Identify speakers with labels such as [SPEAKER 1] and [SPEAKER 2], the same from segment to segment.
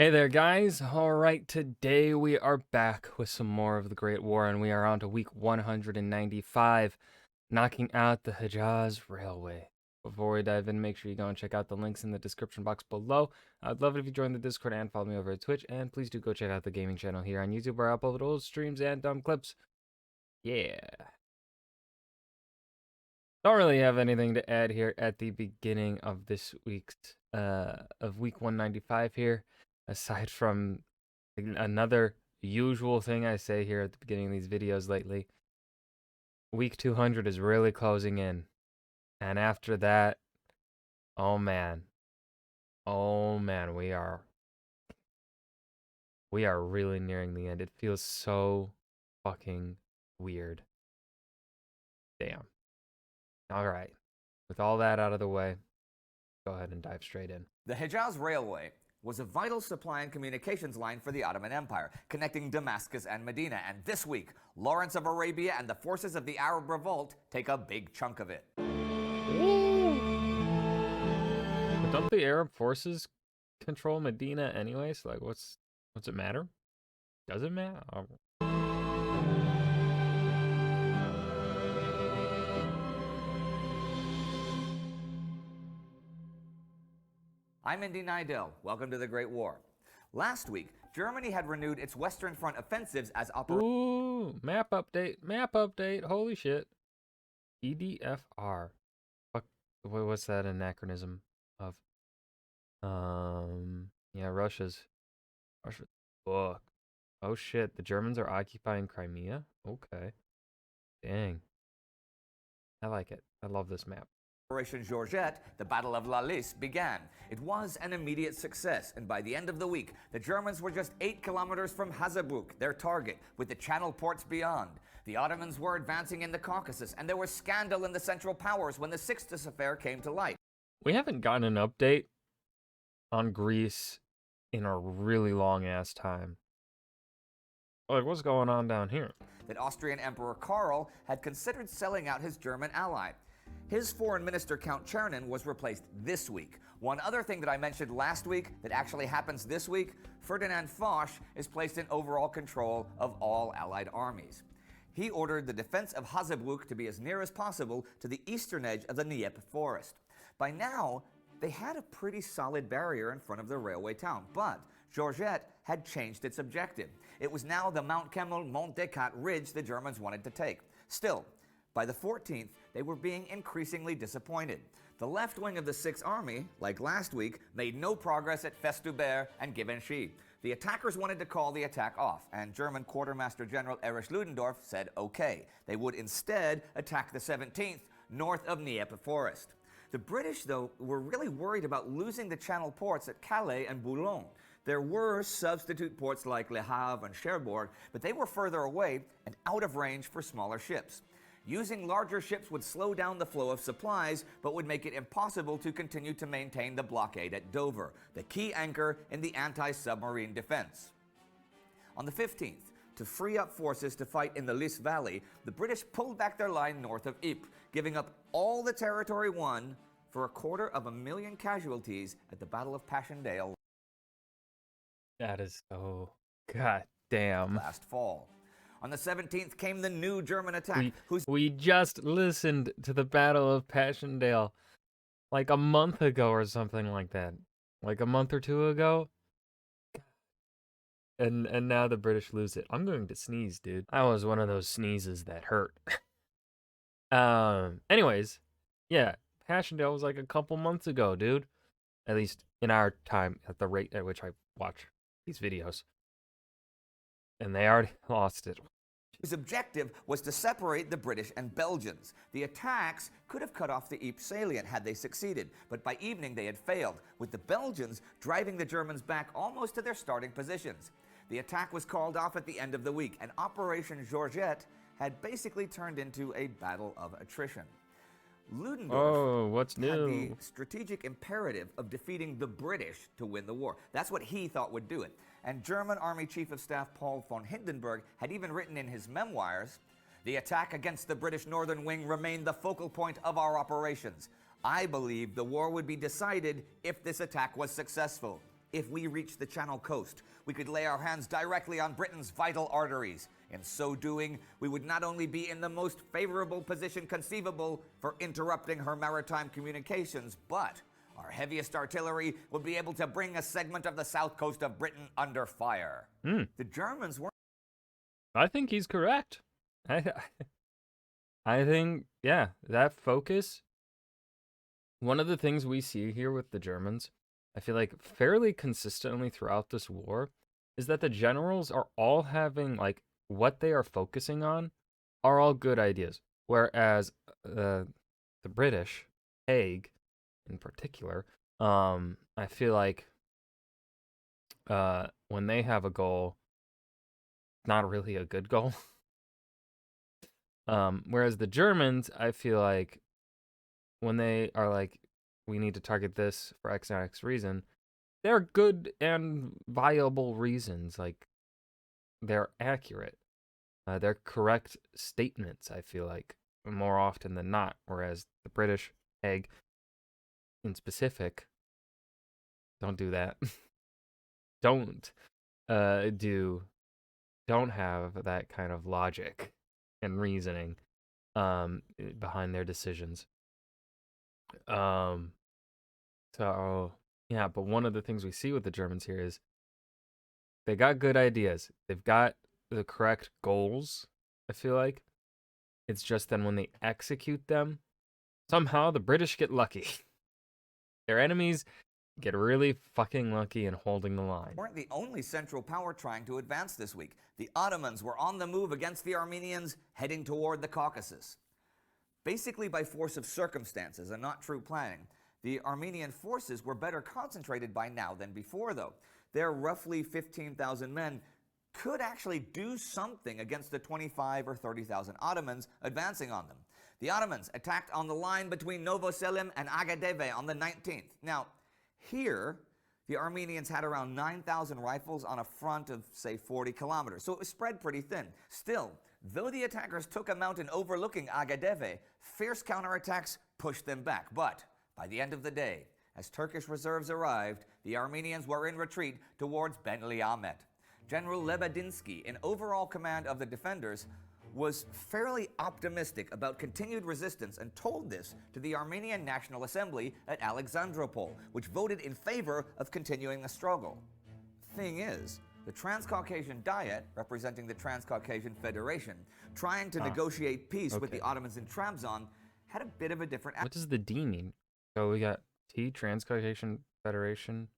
[SPEAKER 1] Hey there, guys. All right, today we are back with some more of the Great War, and we are on to week 195, knocking out the Hejaz Railway. Before we dive in, make sure you go and check out the links in the description box below. I'd love it if you join the Discord and follow me over at Twitch, and please do go check out the gaming channel here on YouTube where I upload old streams and dumb clips. Yeah. Don't really have anything to add here at the beginning of this week's, of week 195 here, aside from another usual thing I say here at the beginning of these videos lately. Week 200 is really closing in. And after that, oh man. Oh man, we are really nearing the end. It feels so fucking weird. Damn. All right. With all that out of the way, go ahead and dive straight in.
[SPEAKER 2] The Hejaz Railway was a vital supply and communications line for the Ottoman Empire, connecting Damascus and Medina. And this week, Lawrence of Arabia and the forces of the Arab Revolt take a big chunk of it.
[SPEAKER 1] But don't the Arab forces control Medina anyway? So like, what's it matter? Does it matter?
[SPEAKER 2] I'm Indy Nidell. Welcome to the Great War. Last week, Germany had renewed its Western Front offensives as
[SPEAKER 1] Ooh, map update, holy shit. EDFR. Fuck, what's that anachronism of? Yeah, Russia's book. Oh shit, the Germans are occupying Crimea? Okay. Dang. I like it. I love this map.
[SPEAKER 2] Operation Georgette, the Battle of La Lys began. It was an immediate success, and by the end of the week, the Germans were just 8 kilometers from Hazebrouck, their target, with the Channel ports beyond. The Ottomans were advancing in the Caucasus, and there was scandal in the Central Powers when the Sixtus affair came to light.
[SPEAKER 1] We haven't gotten an update on Greece in a really long-ass time. Like, what's going on down here?
[SPEAKER 2] That Austrian Emperor Karl had considered selling out his German ally. His foreign minister, Count Czernin, was replaced this week. One other thing that I mentioned last week that actually happens this week, Ferdinand Foch is placed in overall control of all Allied armies. He ordered the defense of Hazebrouck to be as near as possible to the eastern edge of the Dnieper forest. By now, they had a pretty solid barrier in front of the railway town, but Georgette had changed its objective. It was now the Mount Kemmel-Mont Descartes ridge the Germans wanted to take. Still, by the 14th, they were being increasingly disappointed. The left wing of the Sixth Army, like last week, made no progress at Festubert and Givenchy. The attackers wanted to call the attack off, and German Quartermaster General Erich Ludendorff said okay. They would instead attack the 17th, north of Dnieper Forest. The British, though, were really worried about losing the Channel ports at Calais and Boulogne. There were substitute ports like Le Havre and Cherbourg, but they were further away and out of range for smaller ships. Using larger ships would slow down the flow of supplies, but would make it impossible to continue to maintain the blockade at Dover, the key anchor in the anti-submarine defense. On the 15th, to free up forces to fight in the Lys Valley, the British pulled back their line north of Ypres, giving up all the territory won for 250,000 casualties at the Battle of Passchendaele.
[SPEAKER 1] That is so goddamn.
[SPEAKER 2] Last fall. On the 17th came the new German attack.
[SPEAKER 1] We just listened to the Battle of Passchendaele like a month ago or something like that. Like a month or two ago. And now the British lose it. I'm going to sneeze, dude. That was one of those sneezes that hurt. Anyways, yeah, Passchendaele was like a couple months ago, dude. At least in our time, at the rate at which I watch these videos. And they already lost it.
[SPEAKER 2] His objective was to separate the British and Belgians. The attacks could have cut off the Ypres salient had they succeeded, but by evening they had failed, with the Belgians driving the Germans back almost to their starting positions. The attack was called off at the end of the week, and Operation Georgette had basically turned into a battle of attrition. Ludendorff had the strategic imperative of defeating the British to win the war. That's what he thought would do it. And German Army Chief of Staff Paul von Hindenburg had even written in his memoirs, "The attack against the British Northern Wing remained the focal point of our operations. I believed the war would be decided if this attack was successful." If we reach the Channel coast, we could lay our hands directly on Britain's vital arteries. In so doing, we would not only be in the most favorable position conceivable for interrupting her maritime communications, but our heaviest artillery would be able to bring a segment of the south coast of Britain under fire. The Germans weren't.
[SPEAKER 1] I think he's correct. I think, yeah, that focus. One of the things we see here with the Germans, I feel like fairly consistently throughout this war, is that the generals are all having, like, what they are focusing on are all good ideas. Whereas the British, Haig in particular, I feel like when they have a goal, not really a good goal. Whereas the Germans, I feel like when they are like, we need to target this for X and X reason, they're good and viable reasons. Like, they're accurate. They're correct statements, I feel like, more often than not. Whereas the British, Haig, in specific, don't do that. don't don't have that kind of logic and reasoning behind their decisions. So yeah, but one of the things we see with the Germans here is they got good ideas. They've got the correct goals, I feel like. It's just then when they execute them, somehow the British get lucky. Their enemies get really fucking lucky in holding the line.
[SPEAKER 2] Weren't the only Central Power trying to advance this week. The Ottomans were on the move against the Armenians, heading toward the Caucasus. Basically by force of circumstances and not true planning, the Armenian forces were better concentrated by now than before, though. Their roughly 15,000 men could actually do something against the 25 or 30,000 Ottomans advancing on them. The Ottomans attacked on the line between Novoselim and Agadeve on the 19th. Now, here, the Armenians had around 9,000 rifles on a front of, say, 40 kilometers, so it was spread pretty thin. Still, though the attackers took a mountain overlooking Agadeve, fierce counterattacks pushed them back. But by the end of the day, as Turkish reserves arrived, the Armenians were in retreat towards Ben-Liamet. General Lebedinsky, in overall command of the defenders, was fairly optimistic about continued resistance and told this to the Armenian National Assembly at Alexandropol, which voted in favor of continuing the struggle. Thing is, the Transcaucasian Diet, representing the Transcaucasian Federation, trying to negotiate peace with the Ottomans in Trabzon, had a bit of a different...
[SPEAKER 1] What does the D mean? So we got T, Transcaucasian Federation,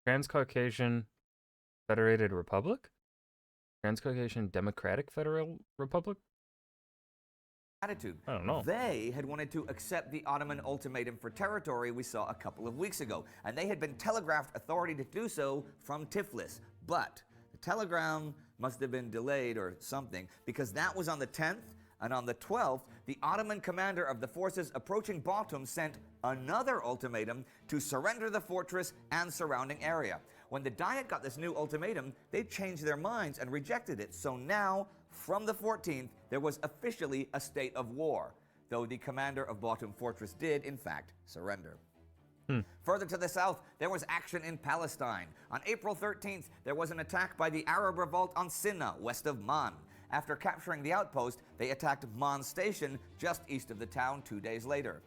[SPEAKER 1] Transcaucasian Federated Republic? Transcaucasian Democratic Federal Republic?
[SPEAKER 2] Attitude.
[SPEAKER 1] I don't know.
[SPEAKER 2] They had wanted to accept the Ottoman ultimatum for territory we saw a couple of weeks ago, and they had been telegraphed authority to do so from Tiflis. But the telegram must have been delayed or something, because that was on the 10th, and on the 12th, the Ottoman commander of the forces approaching Batum sent another ultimatum to surrender the fortress and surrounding area. When the Diet got this new ultimatum, they changed their minds and rejected it. So now, from the 14th, there was officially a state of war, though the commander of Batum Fortress did, in fact, surrender. Further to the south, there was action in Palestine. On April 13th, there was an attack by the Arab revolt on Sinna, west of Man. After capturing the outpost, they attacked Man Station, just east of the town, 2 days later.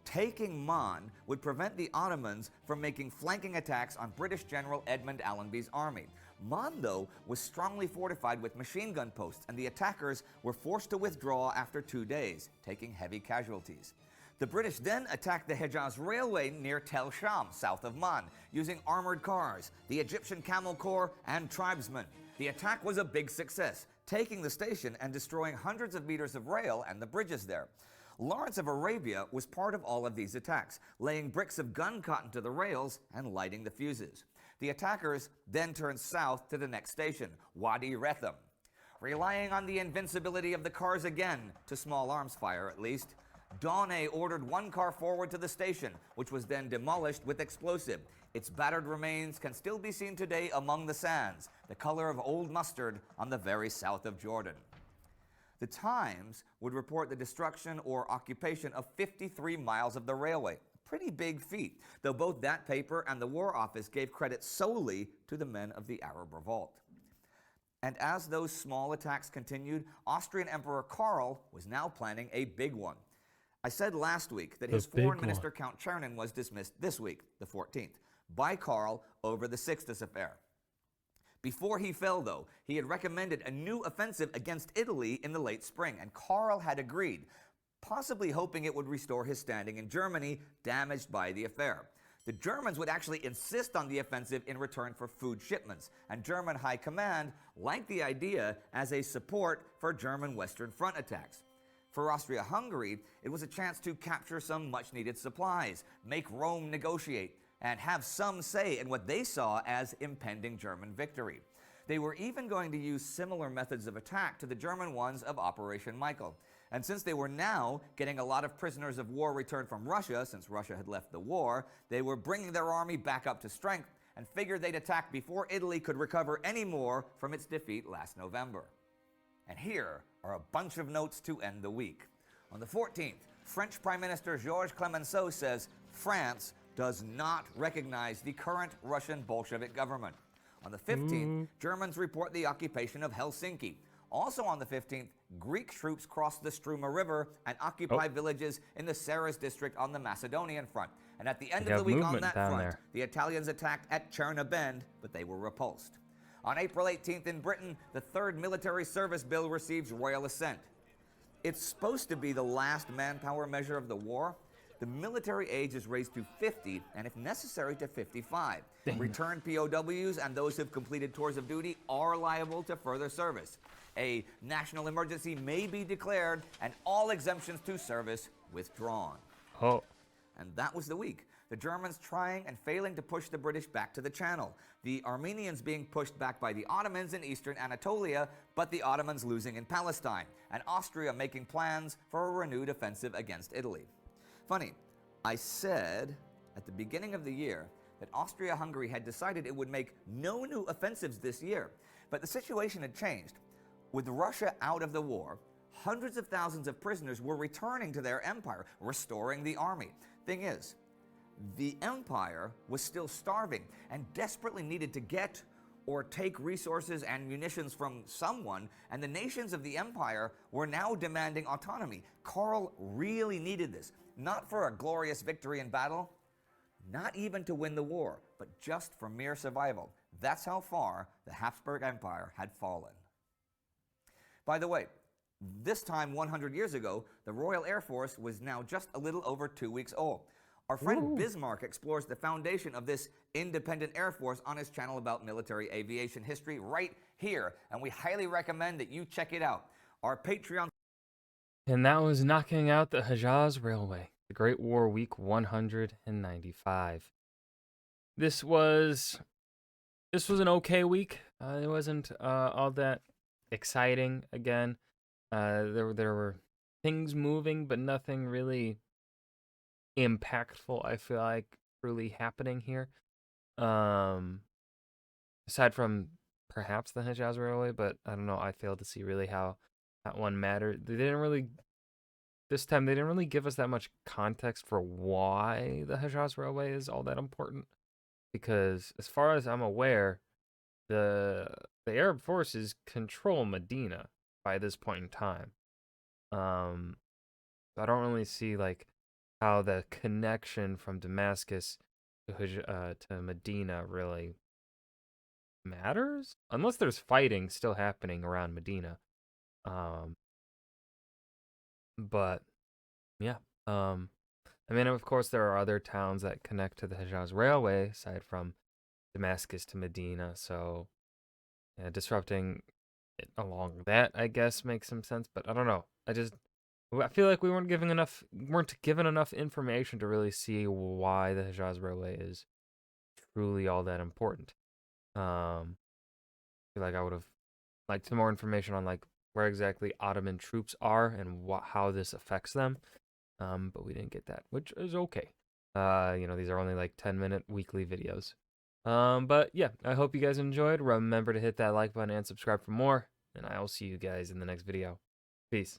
[SPEAKER 2] Taking Man would prevent the Ottomans from making flanking attacks on British General Edmund Allenby's army. Man, though, was strongly fortified with machine gun posts, and the attackers were forced to withdraw after 2 days, taking heavy casualties. The British then attacked the Hejaz Railway near Tel Sham, south of Man, using armored cars, the Egyptian Camel Corps, and tribesmen. The attack was a big success, taking the station and destroying hundreds of meters of rail and the bridges there. Lawrence of Arabia was part of all of these attacks, laying bricks of gun cotton to the rails and lighting the fuses. The attackers then turned south to the next station, Wadi Retham. Relying on the invincibility of the cars again, to small arms fire at least, Dawnay ordered one car forward to the station, which was then demolished with explosive. Its battered remains can still be seen today among the sands, the color of old mustard on the very south of Jordan. The Times would report the destruction or occupation of 53 miles of the railway, pretty big feat, though both that paper and the War Office gave credit solely to the men of the Arab Revolt. And as those small attacks continued, Austrian Emperor Karl was now planning a big one. I said last week that his foreign minister, Count Czernin, was dismissed this week, the 14th, by Karl over the Sixtus affair. Before he fell, though, he had recommended a new offensive against Italy in the late spring, and Karl had agreed, possibly hoping it would restore his standing in Germany, damaged by the affair. The Germans would actually insist on the offensive in return for food shipments, and German high command liked the idea as a support for German Western Front attacks. For Austria-Hungary, it was a chance to capture some much-needed supplies, make Rome negotiate, and have some say in what they saw as impending German victory. They were even going to use similar methods of attack to the German ones of Operation Michael. And since they were now getting a lot of prisoners of war returned from Russia, since Russia had left the war, they were bringing their army back up to strength and figured they'd attack before Italy could recover any more from its defeat last November. And here are a bunch of notes to end the week. On the 14th, French Prime Minister Georges Clemenceau says France does not recognize the current Russian Bolshevik government. On the 15th, Germans report the occupation of Helsinki. Also on the 15th, Greek troops crossed the Struma River and occupied villages in the Saras district on the Macedonian front. And at the end of the week on that front, the Italians attacked at Cherna Bend, but they were repulsed. On April 18th in Britain, the third military service bill receives royal assent. It's supposed to be the last manpower measure of the war. The military age is raised to 50, and if necessary, to 55. Returned POWs and those who've completed tours of duty are liable to further service. A national emergency may be declared, and all exemptions to service withdrawn. And that was the week. The Germans trying and failing to push the British back to the Channel. The Armenians being pushed back by the Ottomans in eastern Anatolia, but the Ottomans losing in Palestine. And Austria making plans for a renewed offensive against Italy. Funny, I said at the beginning of the year that Austria-Hungary had decided it would make no new offensives this year. But the situation had changed. With Russia out of the war, hundreds of thousands of prisoners were returning to their empire, restoring the army. Thing is, the empire was still starving and desperately needed to get or take resources and munitions from someone, and the nations of the empire were now demanding autonomy. Karl really needed this, not for a glorious victory in battle, not even to win the war, but just for mere survival. That's how far the Habsburg Empire had fallen. By the way, this time 100 years ago, the Royal Air Force was now just a little over 2 weeks old. Our friend Bismarck explores the foundation of this independent Air Force on his channel about military aviation history right here, and we highly recommend that you check it out. Our Patreon.
[SPEAKER 1] And that was knocking out the Hejaz Railway, the Great War Week 195. This was an okay week. It wasn't all that exciting again. There were things moving, but nothing really impactful, I feel like, really happening here. Aside from perhaps the Hejaz Railway, but I don't know, I failed to see really how that one mattered. This time they didn't really give us that much context for why the Hejaz Railway is all that important. Because as far as I'm aware, the Arab forces control Medina by this point in time. I don't really see like how the connection from Damascus to Medina really matters, unless there's fighting still happening around Medina. But yeah, I mean, of course, there are other towns that connect to the Hejaz Railway aside from Damascus to Medina, so yeah, disrupting it along that, I guess, makes some sense. But I don't know. I feel like we weren't given enough information to really see why the Hejaz Railway is truly all that important. I feel like I would have liked some more information on like where exactly Ottoman troops are and how this affects them. But we didn't get that, which is okay. These are only like 10-minute weekly videos. But yeah, I hope you guys enjoyed. Remember to hit that like button and subscribe for more, and I will see you guys in the next video. Peace.